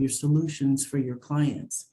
your solutions for your clients.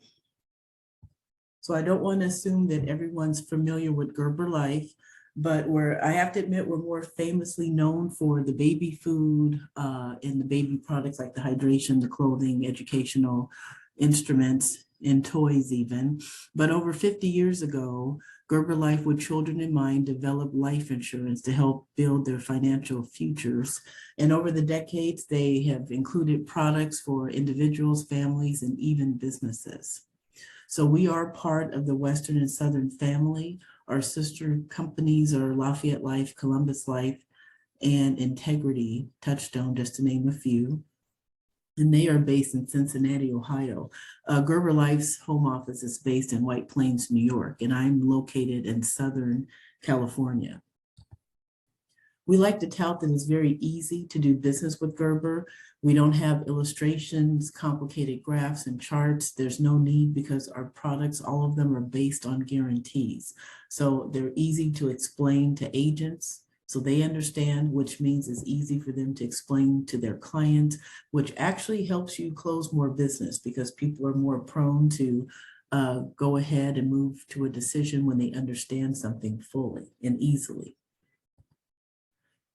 So I don't want to assume that everyone's familiar with Gerber Life, but I have to admit, we're more famously known for the baby food and the baby products like the hydration, the clothing, educational instruments, and toys even. But over 50 years ago, Gerber Life, with children in mind, developed life insurance to help build their financial futures. And over the decades, they have included products for individuals, families, and even businesses. So we are part of the Western and Southern family. Our sister companies are Lafayette Life, Columbus Life, and Integrity Touchstone, just to name a few. And they are based in Cincinnati, Ohio. Gerber Life's home office is based in White Plains, New York, and I'm located in Southern California. We like to tout that it's very easy to do business with Gerber. We don't have illustrations, complicated graphs and charts. There's no need because our products, all of them are based on guarantees. So they're easy to explain to agents so they understand, which means it's easy for them to explain to their clients, which actually helps you close more business because people are more prone to go ahead and move to a decision when they understand something fully and easily.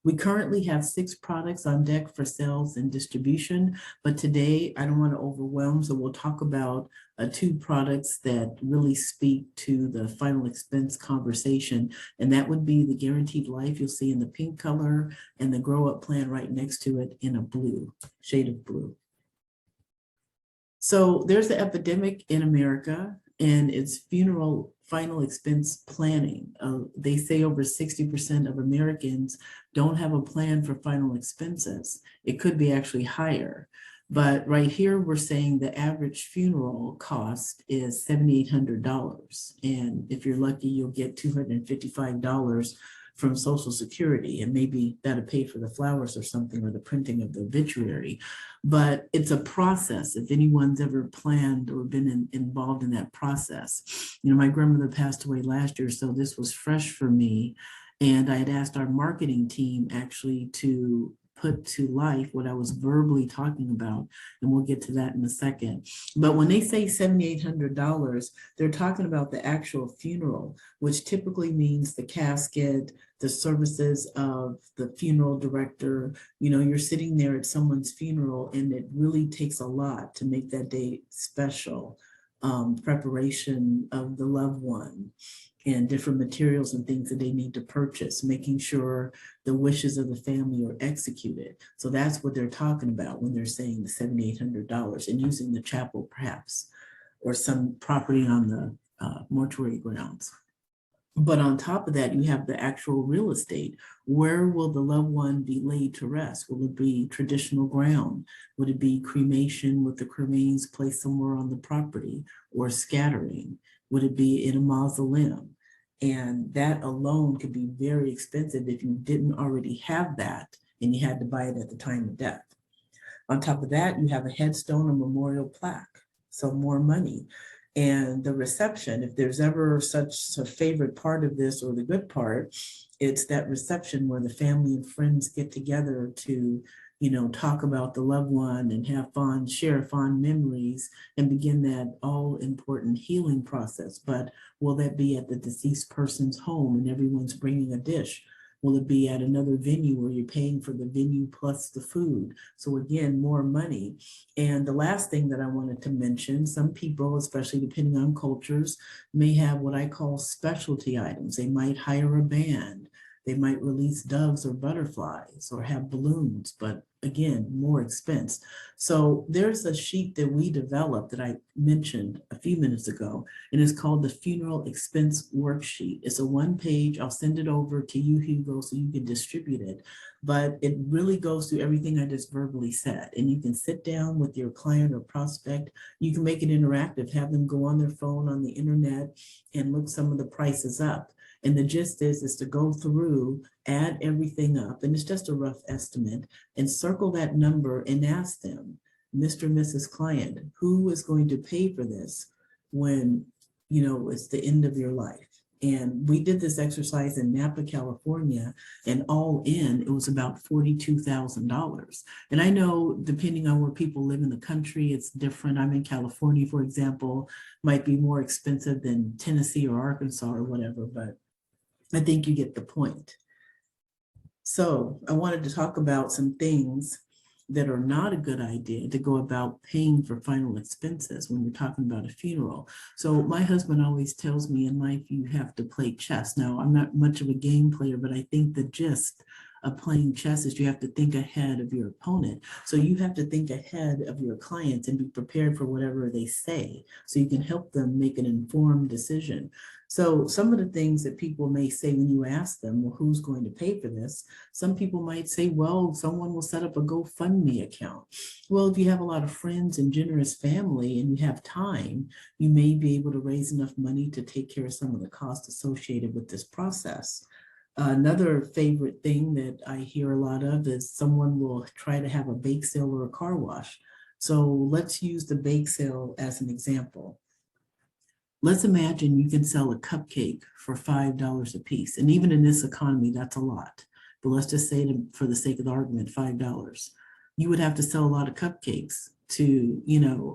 We currently have 6 products on deck for sales and distribution, but today I don't want to overwhelm, so we'll talk about 2 products that really speak to the final expense conversation, and that would be the Guaranteed Life you'll see in the pink color and the Grow Up Plan right next to it in a blue, shade of blue. So there's the epidemic in America, and it's funeral final expense planning. They say over 60% of Americans don't have a plan for final expenses. It could be actually higher. But right here, we're saying the average funeral cost is $7,800. And if you're lucky, you'll get $255 from Social Security, and maybe that'll pay for the flowers or something, or the printing of the obituary. But it's a process if anyone's ever planned or been involved in that process. You know, my grandmother passed away last year, so this was fresh for me. And I had asked our marketing team actually to put to life what I was verbally talking about, and we'll get to that in a second. But when they say $7,800, they're talking about the actual funeral, which typically means the casket, the services of the funeral director. You know, you're sitting there at someone's funeral, and it really takes a lot to make that day special. Preparation of the loved one, and different materials and things that they need to purchase, making sure the wishes of the family are executed. So that's what they're talking about when they're saying the $7,800, and using the chapel perhaps, or some property on the mortuary grounds. But on top of that, you have the actual real estate. Where will the loved one be laid to rest? Will it be traditional ground? Would it be cremation with the remains placed somewhere on the property, or scattering? Would it be in a mausoleum? And that alone could be very expensive if you didn't already have that and you had to buy it at the time of death. On top of that, you have a headstone or memorial plaque, so more money. And the reception, if there's ever such a favorite part of this, or the good part, it's that reception where the family and friends get together to, you know, talk about the loved one and have fun, share fond memories, and begin that all important healing process. But will that be at the deceased person's home and everyone's bringing a dish? Will it be at another venue where you're paying for the venue plus the food? So again, more money. And the last thing that I wanted to mention, some people, especially depending on cultures, may have what I call specialty items. They might hire a band. They might release doves or butterflies, or have balloons, but again, more expense. So there's a sheet that we developed that I mentioned a few minutes ago, and it's called the Funeral Expense Worksheet. It's a 1-page, I'll send it over to you, Hugo, so you can distribute it. But it really goes through everything I just verbally said. And you can sit down with your client or prospect. You can make it interactive, have them go on their phone on the internet and look some of the prices up. And the gist is to go through, add everything up, and it's just a rough estimate, and circle that number and ask them, Mr. and Mrs. Client, who is going to pay for this when, you know, it's the end of your life? And we did this exercise in Napa, California, and all in, it was about $42,000. And I know depending on where people live in the country, it's different. I'm in California, for example, might be more expensive than Tennessee or Arkansas or whatever, but I think you get the point. So I wanted to talk about some things that are not a good idea to go about paying for final expenses when you're talking about a funeral. So my husband always tells me in life, you have to play chess. Now, I'm not much of a game player, but I think the gist of playing chess is you have to think ahead of your opponent. So you have to think ahead of your clients and be prepared for whatever they say so you can help them make an informed decision. So some of the things that people may say when you ask them, well, who's going to pay for this? Some people might say, well, someone will set up a GoFundMe account. Well, if you have a lot of friends and generous family and you have time, you may be able to raise enough money to take care of some of the costs associated with this process. Another favorite thing that I hear a lot of is someone will try to have a bake sale or a car wash. So let's use the bake sale as an example. Let's imagine you can sell a cupcake for $5 a piece. And even in this economy, that's a lot. But let's just say, for the sake of the argument, $5. You would have to sell a lot of cupcakes to,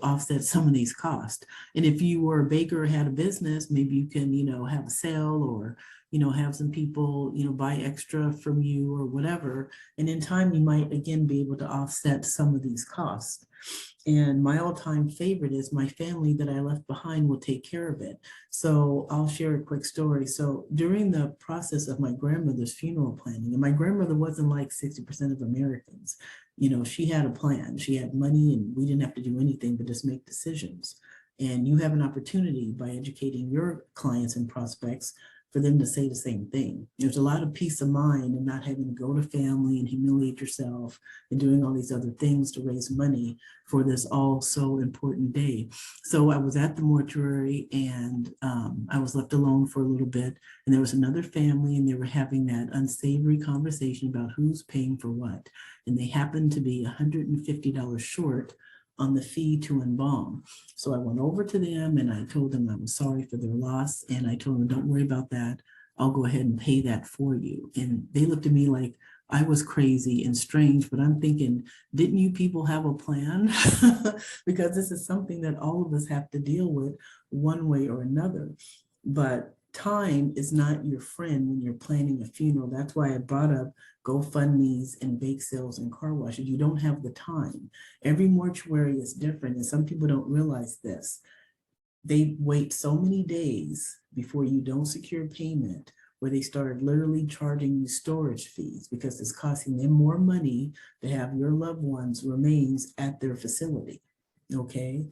offset some of these costs. And if you were a baker or had a business, maybe you can, have a sale or, have some people, buy extra from you or whatever. And in time, you might again be able to offset some of these costs. And my all-time favorite is my family that I left behind will take care of it. So I'll share a quick story. So during the process of my grandmother's funeral planning, and my grandmother wasn't like 60% of Americans, she had a plan. She had money and we didn't have to do anything but just make decisions. And you have an opportunity by educating your clients and prospects for them to say the same thing. There's a lot of peace of mind in not having to go to family and humiliate yourself and doing all these other things to raise money for this all so important day. So I was at the mortuary and I was left alone for a little bit. And there was another family and they were having that unsavory conversation about who's paying for what. And they happened to be $150 short on the fee to embalm. So I went over to them and I told them I was sorry for their loss. And I told them, don't worry about that. I'll go ahead and pay that for you. And they looked at me like I was crazy and strange, but I'm thinking, didn't you people have a plan? Because this is something that all of us have to deal with one way or another. But time is not your friend when you're planning a funeral. That's why I brought up GoFundMes and bake sales and car washes. You don't have the time. Every mortuary is different, and some people don't realize this. They wait so many days before you don't secure payment, where they started literally charging you storage fees because it's costing them more money to have your loved ones' remains at their facility. Okay,